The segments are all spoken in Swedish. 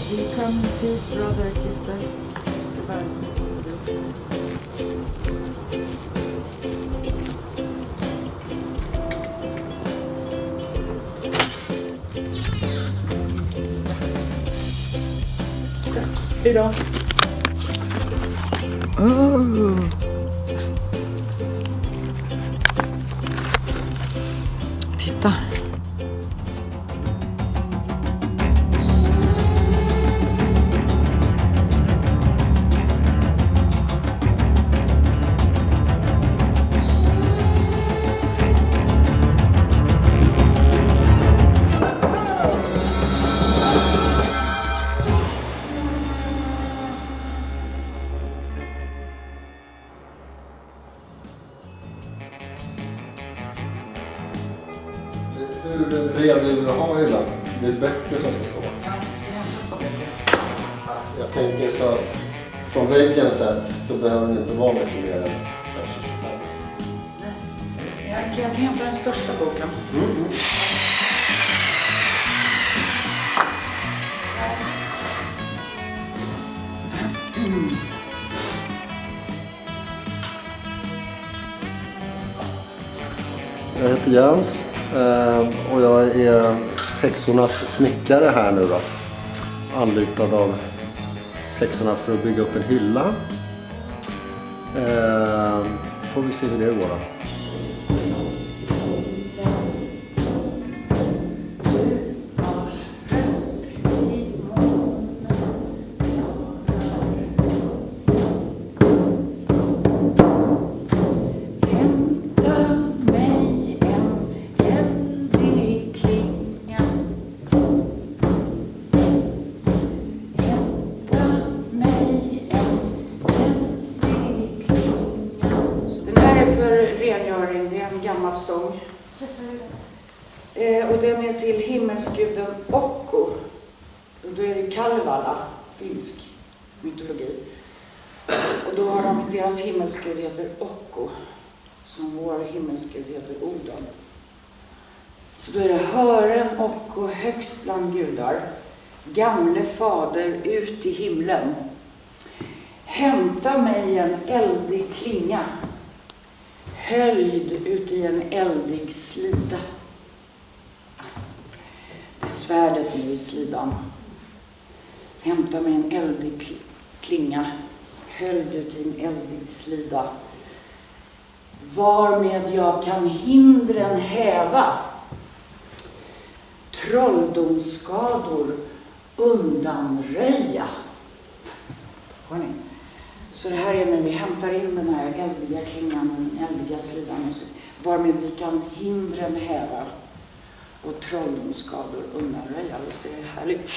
We come to brother, sister. Hej då! Titta. Hur bred vill du ha hyllan? Det är böcker som ska stå. Jag tänker så från väggen sett så behöver det inte vara mycket mer än kanske 25. Jag kan hämta den största boken. Jag heter Jens och jag är häxornas snickare här nu då. Anlitad av häxorna för att bygga upp en hylla. Får vi se hur det går då. Det är en gammal sång. Och den är till himmelsguden Okko. Och då är det Kalevala, finsk mytologi. Och då har deras himmelsgud heter Okko, som vår himmelsgud heter Odin. Så då är det hören Okko högst bland gudar, gamle fader ut i himlen. Hämta mig en eldig klinga, höljd ut i en eldig slida. Det är svärdet nu i slidan. Hämta mig en eldig klinga, höljd ut i en eldig slida. Varmed jag kan hindren häva, trolldomsskador undanröja. Hörrni? Så det här är när vi hämtar in den här eldiga klingan och den eldiga slidan, varmed vi kan hindren häva och trolldomsskador undanröja. Visst är det härligt?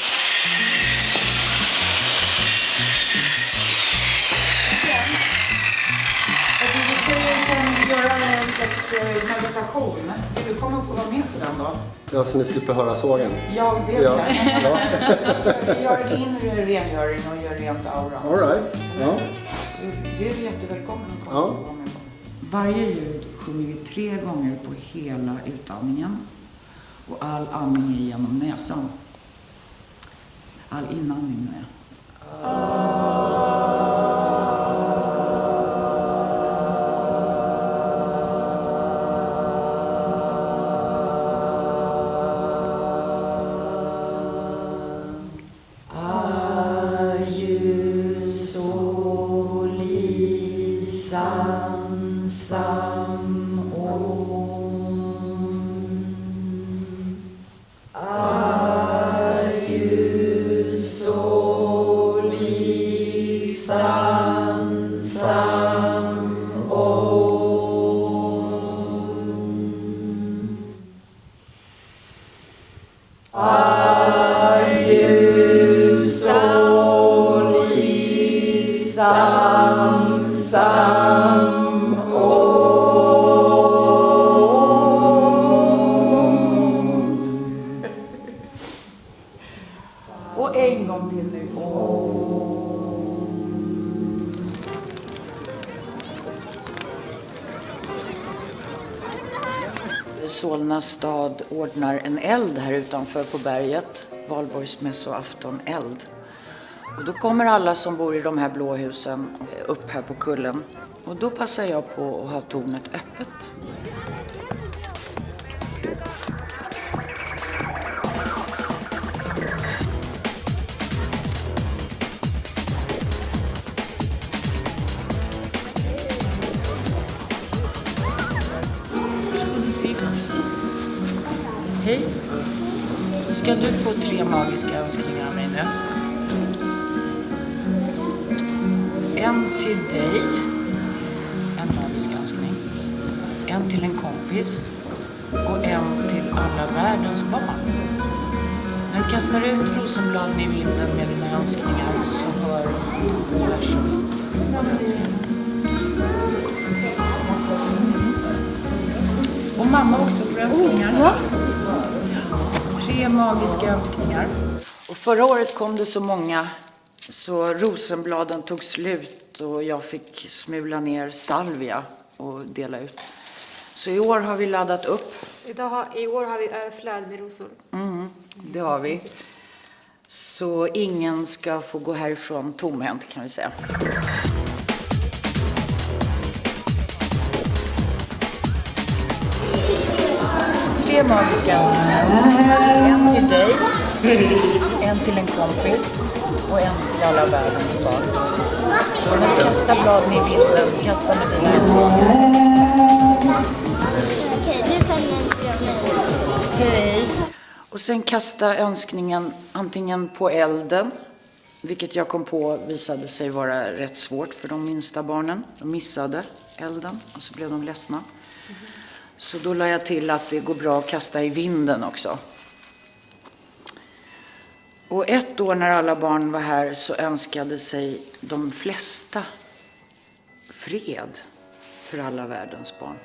Vi ska ju sen göra en slags meditation. Vill du komma upp och vara med på den då? Ja, så ni slipper höra sågen. Ja, det Ja. Vi gör en inre rengöring och gör rent auran. All right. Ja. Så det är jättevälkommen att komma Ja. och vara med på. Varje ljud sjunger vi 3 gånger på hela utandningen. Och all andning är genom näsan. All inandning med. Och en gång till nu. Solna stad ordnar en eld här utanför på berget. Valborgsmässoafton eld. Och då kommer alla som bor i de här blå husen upp här på kullen. Och då passar jag på att ha tornet öppet. Hej. Nu ska du få 3 magiska önskningar av mig nu. En till dig. En magisk önskning. En till en kompis. Och en till alla världens barn. När du kastar ut rosenbladen i vinden med dina önskningar så hör universum vad du önskar. Och mamma också får önskningar. 3 magiska önskningar. Och förra året kom det så många så rosenbladen tog slut och jag fick smula ner salvia och dela ut. Så i år har vi laddat upp. I år har vi överflöd med rosor. Det har vi. Så ingen ska få gå härifrån tomhänt kan vi säga. Tre magiska önskningar. En till dig, en till en kompis och en till alla världens barn. Så när du kastar bladen i vinden, kasta med dina önskningar. Okej, du kan nämna. Hej. Och sen kasta önskningen antingen på elden, vilket jag kom på visade sig vara rätt svårt för de minsta barnen. De missade elden och så blev de ledsna. Så då la jag till att det går bra att kasta i vinden också. Och ett år när alla barn var här så önskade sig de flesta fred för alla världens barn.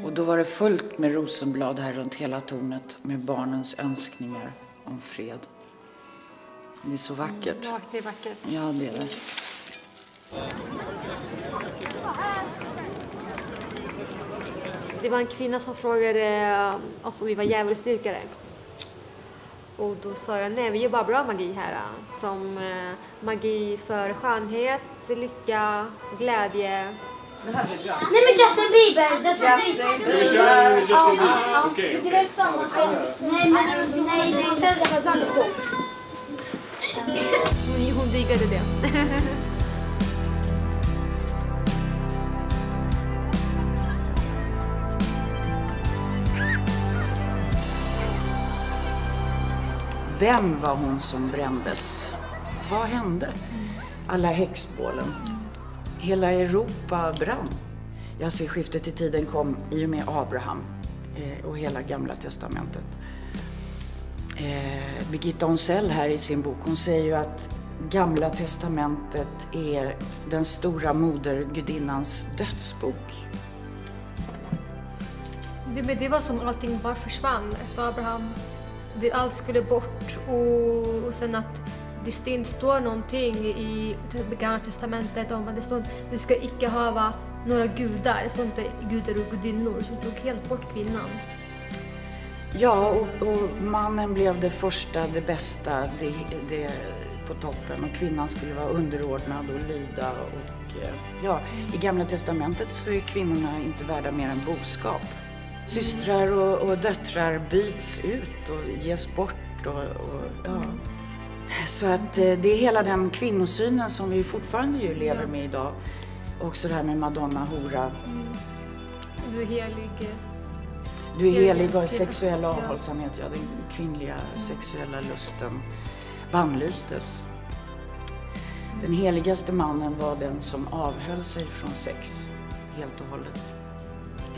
Och då var det fullt med rosenblad här runt hela tornet med barnens önskningar om fred. Det är så vackert. Ja, det är vackert. Ja, det är det. Det var en kvinna som frågade oss om vi var djävulsdyrkare. Och då sa jag, nej, vi gör bara bra magi här. Som magi för skönhet, lycka, glädje. Nej men Justin Bieber, Justin Bieber. Okej. Det är väl samma sak. Nej men nej, det är inte samma sak. Hon digade det. Vem var hon som brändes? Vad hände? Alla häxbålen. Hela Europa brann. Jag ser skiftet i tiden kom i och med Abraham och hela Gamla testamentet. Birgitta Onsell här i sin bok, hon säger ju att Gamla testamentet är den stora modergudinnans dödsbok. Det var som allting bara försvann efter Abraham. Allt skulle bort och sen att det inte står någonting i Gamla testamentet om att det står du ska icke ha några gudar, det står inte gudar och gudinnor, som tog helt bort kvinnan. Ja, och mannen blev det första, det bästa, det på toppen och kvinnan skulle vara underordnad och lyda. Och ja, i Gamla testamentet så är kvinnorna inte värda mer än boskap. Systrar och döttrar byts ut och ges bort. Ja. Så att det är hela den kvinnosynen som vi fortfarande ju lever med idag. Också det här med Madonna, hora. Du är helig. Du är helig och sexuell avhållsamhet, ja, den kvinnliga sexuella lusten bannlystes. Den heligaste mannen var den som avhöll sig från sex helt och hållet.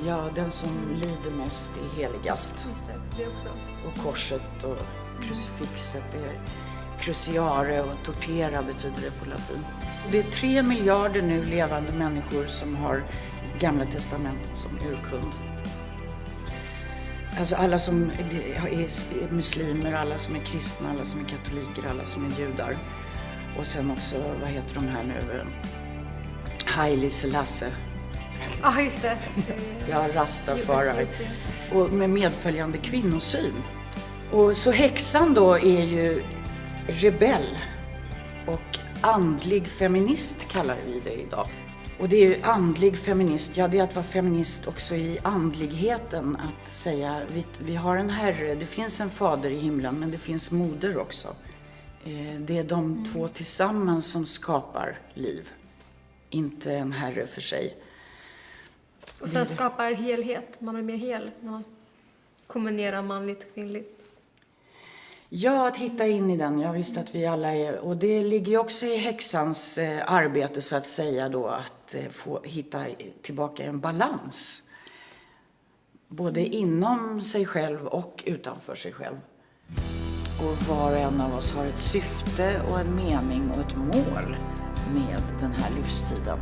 Ja, den som lider mest är heligast. Just det också. Och korset och krucifixet, det är cruciare och tortera betyder det på latin. Det är 3 miljarder nu levande människor som har Gamla testamentet som urkund. Alltså alla som är muslimer, alla som är kristna, alla som är katoliker, alla som är judar. Och sen också, vad heter de här nu? Haile Selassie. Ja, just det. Ja, Rastafari. Och med medföljande kvinnosyn. Och så häxan då är ju rebell. Och andlig feminist kallar vi det idag. Och det är ju andlig feminist, ja det är att vara feminist också i andligheten. Att säga, vi har en herre, det finns en fader i himlen men det finns moder också. Det är de två tillsammans som skapar liv, inte en herre för sig. Och sen skapar helhet, man blir mer hel när man kombinerar manligt och kvinnligt. Ja, att hitta in i den. Jag visste att vi alla är... Och det ligger ju också i häxans arbete så att säga då att få hitta tillbaka en balans. Både inom sig själv och utanför sig själv. Och var och en av oss har ett syfte och en mening och ett mål med den här livstiden.